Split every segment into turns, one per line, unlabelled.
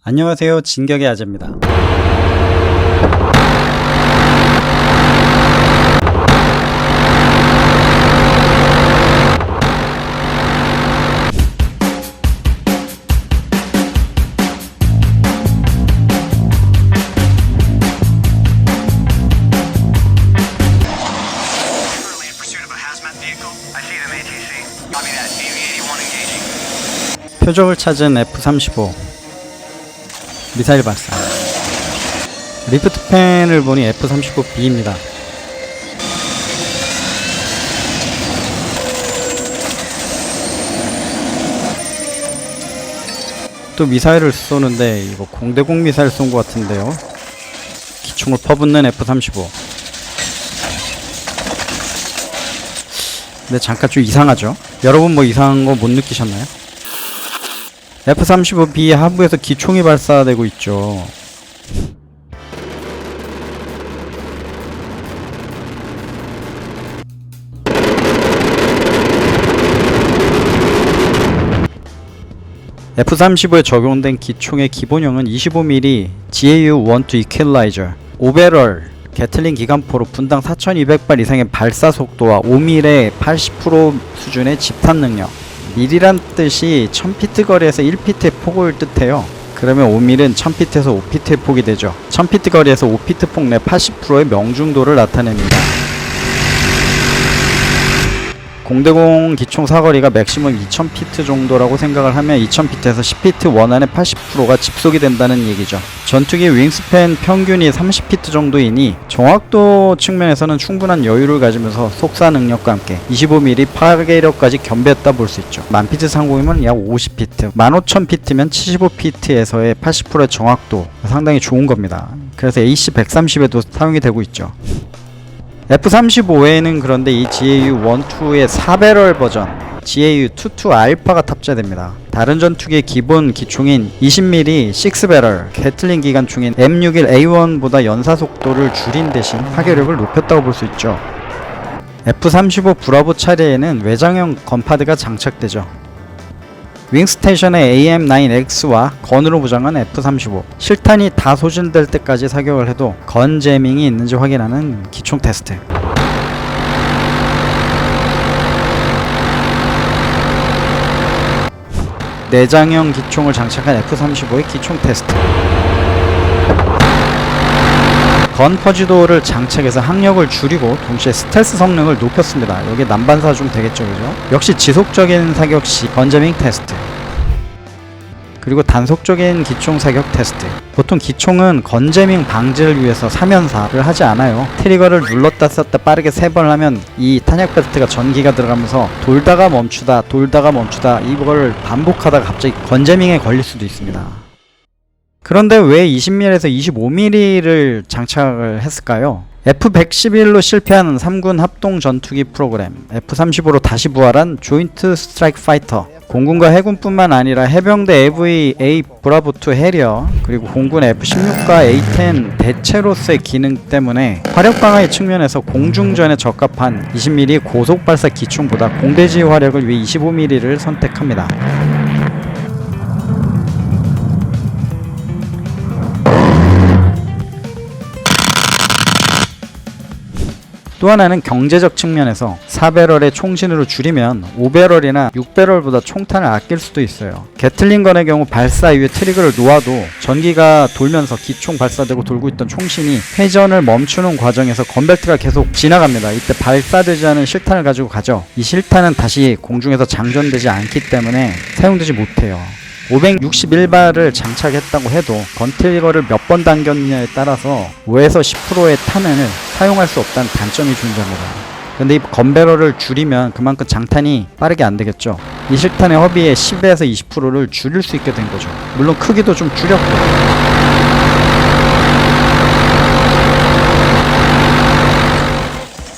안녕하세요, 진격의 아재입니다. 표적을 찾은 F-35 미사일 발사. 리프트팬을 보니 F-35B입니다. 또 미사일을 쏘는데 이거 공대공 미사일 쏜 것 같은데요. 기총을 퍼붓는 F-35. 근데 잠깐 좀 이상하죠? 여러분 뭐 이상한 거 못 느끼셨나요? F-35B 하부에서 기총이 발사되고 있죠. F-35에 적용된 기총의 기본형은 25mm GAU-12 Equalizer 5배럴 게틀링 기관포로 분당 4200발 이상의 발사 속도와 5mm의 80% 수준의 집탄 능력. 밀이란 뜻이 1000피트 거리에서 1피트의 폭을 뜻해요. 그러면 5mm는 1000피트에서 5피트의 폭이 되죠. 1000피트 거리에서 5피트 폭 내 80%의 명중도를 나타냅니다. 공대공 기총 사거리가 맥시멈 2000피트 정도라고 생각을 하면 2000피트에서 10피트 원안의 80%가 집속이 된다는 얘기죠. 전투기 윙스팬 평균이 30피트 정도이니 정확도 측면에서는 충분한 여유를 가지면서 속사 능력과 함께 25mm 파괴력까지 겸비했다 볼 수 있죠. 1000피트 상공이면 약 50피트, 15000피트면 75피트에서의 80%의 정확도 상당히 좋은 겁니다. 그래서 AC-130에도 사용이 되고 있죠. F-35에는 그런데 이 GAU-12의 4배럴 버전 GAU-22 알파가 탑재됩니다. 다른 전투기의 기본 기총인 20mm 6배럴 게틀링 기관총인 M61A1보다 연사 속도를 줄인 대신 파괴력을 높였다고 볼 수 있죠. F-35 브라보 차례에는 외장형 건파드가 장착되죠. 윙스테이션의 AM-9X와 건으로 무장한 F-35 실탄이 다 소진될 때까지 사격을 해도 건 제밍이 있는지 확인하는 기총 테스트. 내장형 기총을 장착한 F-35의 기총 테스트. 건 퍼지도를 장착해서 항력을 줄이고 동시에 스텔스 성능을 높였습니다. 여기 난반사 좀 되겠죠, 그죠? 역시 지속적인 사격 시 건제밍 테스트. 그리고 단속적인 기총 사격 테스트. 보통 기총은 건제밍 방지를 위해서 3연사를 하지 않아요. 트리거를 눌렀다 쐈다 빠르게 3번 하면 이 탄약 벨트가 전기가 들어가면서 돌다가 멈추다 이걸 반복하다가 갑자기 건제밍에 걸릴 수도 있습니다. 그런데 왜 20mm에서 25mm를 장착을 했을까요? F-111로 실패한 3군 합동 전투기 프로그램 F-35로 다시 부활한 조인트 스트라이크 파이터, 공군과 해군뿐만 아니라 해병대 AV-A 브라보2 해리어, 그리고 공군 F-16과 A-10 대체로서의 기능 때문에 화력 방어의 측면에서 공중전에 적합한 20mm 고속 발사 기총보다 공대지 화력을 위해 25mm를 선택합니다. 또 하나는 경제적 측면에서 4배럴의 총신으로 줄이면 5배럴이나 6배럴보다 총탄을 아낄 수도 있어요. 게틀링건의 경우 발사 이후에 트리거를 놓아도 전기가 돌면서 기총 발사되고 돌고 있던 총신이 회전을 멈추는 과정에서 건벨트가 계속 지나갑니다. 이때 발사되지 않은 실탄을 가지고 가죠. 이 실탄은 다시 공중에서 장전되지 않기 때문에 사용되지 못해요. 561발을 장착했다고 해도 건트리거를 몇 번 당겼느냐에 따라서 5에서 10%의 탄을 사용할 수 없다는 단점이 존재합니다. 근데 이 건배럴을 줄이면 그만큼 장탄이 빠르게 안 되겠죠. 이 실탄의 허비의 10에서 20%를 줄일 수 있게 된 거죠. 물론 크기도 좀 줄였고.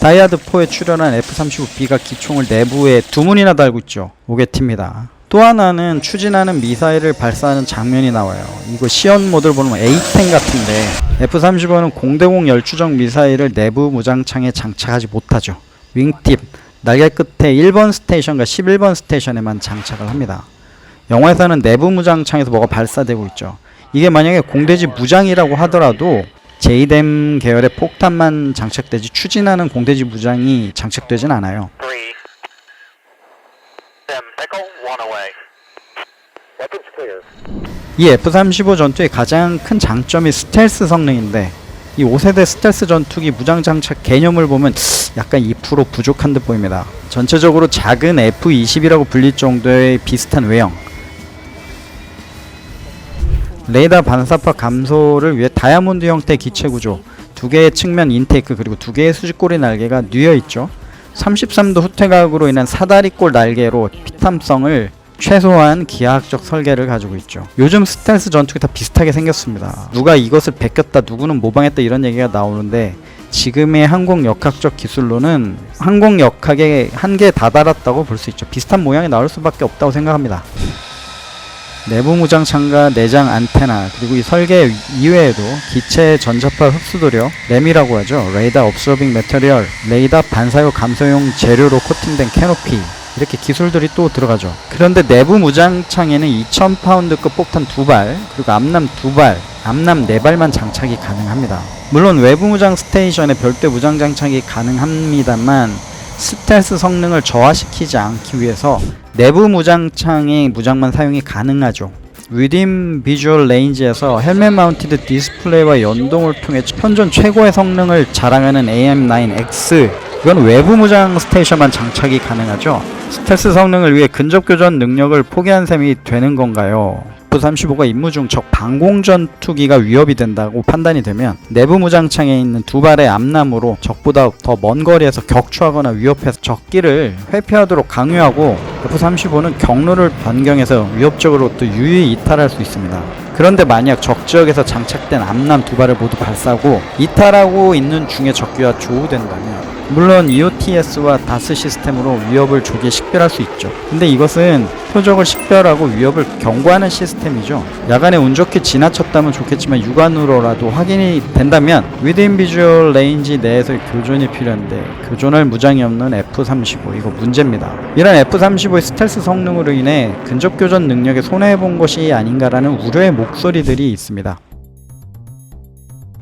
다이아드4에 출연한 F-35B가 기총을 내부에 2문이나 달고 있죠. 오게티입니다. 또 하나는 추진하는 미사일을 발사하는 장면이 나와요. 이거 시연 모드를 보면 A-10 같은데 F-35는 공대공 열추적 미사일을 내부 무장창에 장착하지 못하죠. 윙팁, 날개 끝에 1번 스테이션과 11번 스테이션에만 장착을 합니다. 영화에서는 내부 무장창에서 뭐가 발사되고 있죠. 이게 만약에 공대지 무장이라고 하더라도 JDAM 계열의 폭탄만 장착되지 추진하는 공대지 무장이 장착되진 않아요. 이 F-35 전투의 가장 큰 장점이 스텔스 성능인데, 이 5세대 스텔스 전투기 무장 장착 개념을 보면 약간 2% 부족한 듯 보입니다. 전체적으로 작은 F-20이라고 불릴 정도의 비슷한 외형, 레이더 반사파 감소를 위해 다이아몬드 형태 기체 구조, 두 개의 측면 인테이크 그리고 두 개의 수직꼬리 날개가 뉘어 있죠. 33도 후퇴각으로 인한 사다리꼴 날개로 피탐성을 최소한 기하학적 설계를 가지고 있죠. 요즘 스텔스 전투기 다 비슷하게 생겼습니다. 누가 이것을 베꼈다, 누구는 모방했다 이런 얘기가 나오는데, 지금의 항공 역학적 기술로는 항공 역학의 한계에 다다랐다고 볼 수 있죠. 비슷한 모양이 나올 수밖에 없다고 생각합니다. 내부 무장 창과 내장 안테나, 그리고 이 설계 이외에도 기체 전자파 흡수도력, 램이라고 하죠. 레이더 업서빙 매터리얼, 레이더 반사용 감소용 재료로 코팅된 캐노피, 이렇게 기술들이 또 들어가죠. 그런데 내부 무장창에는 2000파운드급 폭탄 2발, 그리고 암남 2발, 암남 4발만 장착이 가능합니다. 물론 외부 무장 스테이션에 별도 무장 장착이 가능합니다만, 스텔스 성능을 저하시키지 않기 위해서 내부 무장창의 무장만 사용이 가능하죠. 위딘 비주얼 레인지에서 헬멧 마운티드 디스플레이와 연동을 통해 현존 최고의 성능을 자랑하는 AM9X, 이건 외부 무장 스테이션만 장착이 가능하죠. 스텔스 성능을 위해 근접 교전 능력을 포기한 셈이 되는 건가요? F-35가 임무 중 적 방공 전투기가 위협이 된다고 판단이 되면 내부 무장창에 있는 2발의 암남으로 적보다 더 먼 거리에서 격추하거나 위협해서 적기를 회피하도록 강요하고, F-35는 경로를 변경해서 위협적으로 또 유유히 이탈할 수 있습니다. 그런데 만약 적지역에서 장착된 암남 2발을 모두 발사하고 이탈하고 있는 중에 적기와 조우된다면, 물론 EOTS와 다스 시스템으로 위협을 조기에 식별할 수 있죠. 근데 이것은 표적을 식별하고 위협을 경고하는 시스템이죠. 야간에 운 좋게 지나쳤다면 좋겠지만 육안으로라도 확인이 된다면 위드인 비주얼 레인지 내에서 교전이 필요한데, 교전할 무장이 없는 F-35, 이거 문제입니다. 이런 F-35의 스텔스 성능으로 인해 근접 교전 능력에 손해본 것이 아닌가라는 우려의 목소리들이 있습니다.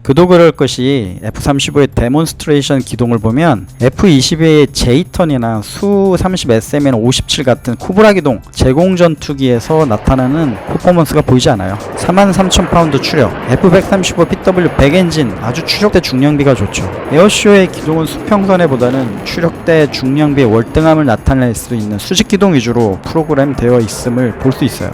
그도 그럴 것이 F-35의 데몬스트레이션 기동을 보면 F-22의 제이턴이나 수-30SM이나 57 같은 코브라 기동 제공 전투기에서 나타나는 퍼포먼스가 보이지 않아요. 43,000파운드 추력, F-135 PW 100엔진, 아주 추력대 중량비가 좋죠. 에어쇼의 기동은 수평선에보다는 추력대 중량비의 월등함을 나타낼 수 있는 수직 기동 위주로 프로그램 되어 있음을 볼 수 있어요.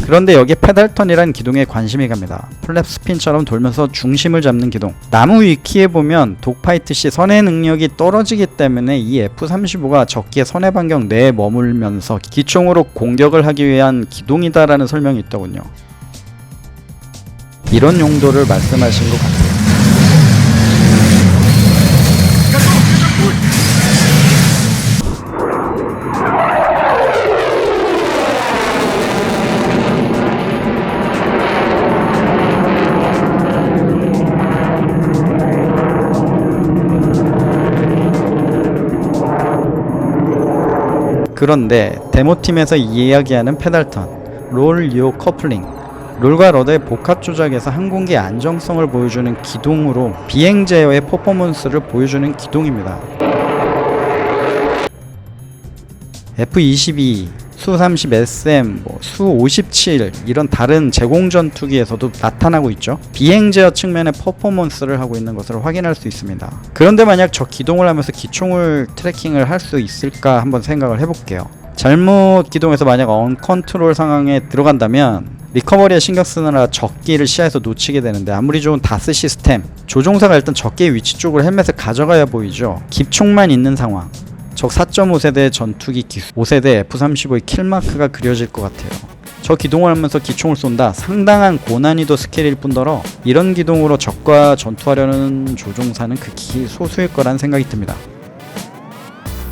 그런데 여기에 페달턴이란 기동에 관심이 갑니다. 플랩 스핀처럼 돌면서 중심을 잡는 기동. 나무 위키에 보면 독파이트 시 선해 능력이 떨어지기 때문에 이 F-35가 적기의 선해 반경 내에 머물면서 기총으로 공격을 하기 위한 기동이다라는 설명이 있더군요. 이런 용도를 말씀하신 것 같아요. 그런데 데모팀에서 이야기하는 페달턴, 롤 요 커플링, 롤과 러더의 복합 조작에서 항공기의 안정성을 보여주는 기동으로 비행 제어의 퍼포먼스를 보여주는 기동입니다. F-22, Su-30SM, Su-57 이런 다른 제공 전투기에서도 나타나고 있죠. 비행 제어 측면의 퍼포먼스를 하고 있는 것을 확인할 수 있습니다. 그런데 만약 저 기동을 하면서 기총을 트래킹을 할 수 있을까 한번 생각을 해볼게요. 잘못 기동해서 만약 언컨트롤 상황에 들어간다면 리커버리에 신경 쓰느라 적기를 시야에서 놓치게 되는데, 아무리 좋은 다스 시스템, 조종사가 일단 적기의 위치 쪽으로 헬멧을 가져가야 보이죠. 기총만 있는 상황, 적 4.5세대 전투기 기수 5세대 F-35의 킬마크가 그려질 것 같아요. 저 기동을 하면서 기총을 쏜다. 상당한 고난이도 스킬일 뿐더러 이런 기동으로 적과 전투하려는 조종사는 극히 소수일 거란 생각이 듭니다.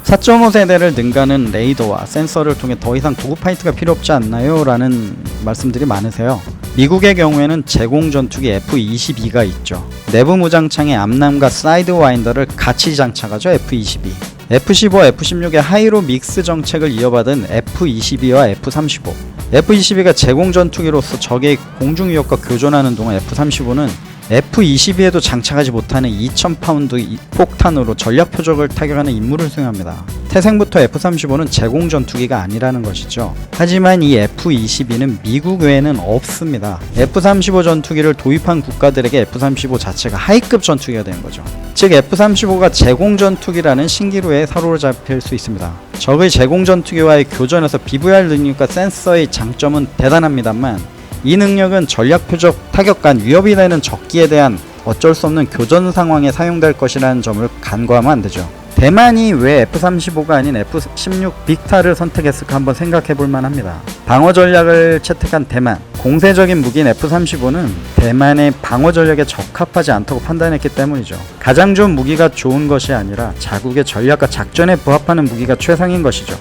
4.5세대를 능가하는 레이더와 센서를 통해 더 이상 도구 파이트가 필요 없지 않나요? 라는 말씀들이 많으세요. 미국의 경우에는 제공 전투기 F-22가 있죠. 내부 무장창에 암람과 사이드 와인더를 같이 장착하죠. F-22. F-15와 F-16의 하이로 믹스 정책을 이어받은 F-22와 F-35. F-22가 제공 전투기로서 적의 공중 위협과 교전하는 동안 F-35는 F-22에도 장착하지 못하는 2000파운드 폭탄으로 전략 표적을 타격하는 임무를 수행합니다. 태생부터 F-35는 제공 전투기가 아니라는 것이죠. 하지만 이 F-22는 미국 외에는 없습니다. F-35 전투기를 도입한 국가들에게 F-35 자체가 하이급 전투기가 되는 거죠. 즉 F-35가 제공 전투기라는 신기루에 사로잡힐 수 있습니다. 적의 제공 전투기와의 교전에서 BVR 능력과 센서의 장점은 대단합니다만, 이 능력은 전략 표적 타격간 위협이 되는 적기에 대한 어쩔 수 없는 교전 상황에 사용될 것이라는 점을 간과하면 안 되죠. 대만이 왜 F-35가 아닌 F-16 빅타를 선택했을까 한번 생각해 볼 만합니다. 방어 전략을 채택한 대만, 공세적인 무기인 F-35는 대만의 방어 전략에 적합하지 않다고 판단했기 때문이죠. 가장 좋은 무기가 좋은 것이 아니라 자국의 전략과 작전에 부합하는 무기가 최상인 것이죠.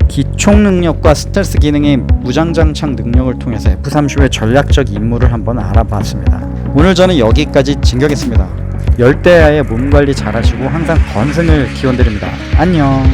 기총 능력과 스텔스 기능의 무장장착 능력을 통해서 F-35의 전략적 임무를 한번 알아봤습니다. 오늘 저는 여기까지 진격했습니다. 열대야의 몸관리 잘하시고 항상 건승을 기원드립니다. 안녕.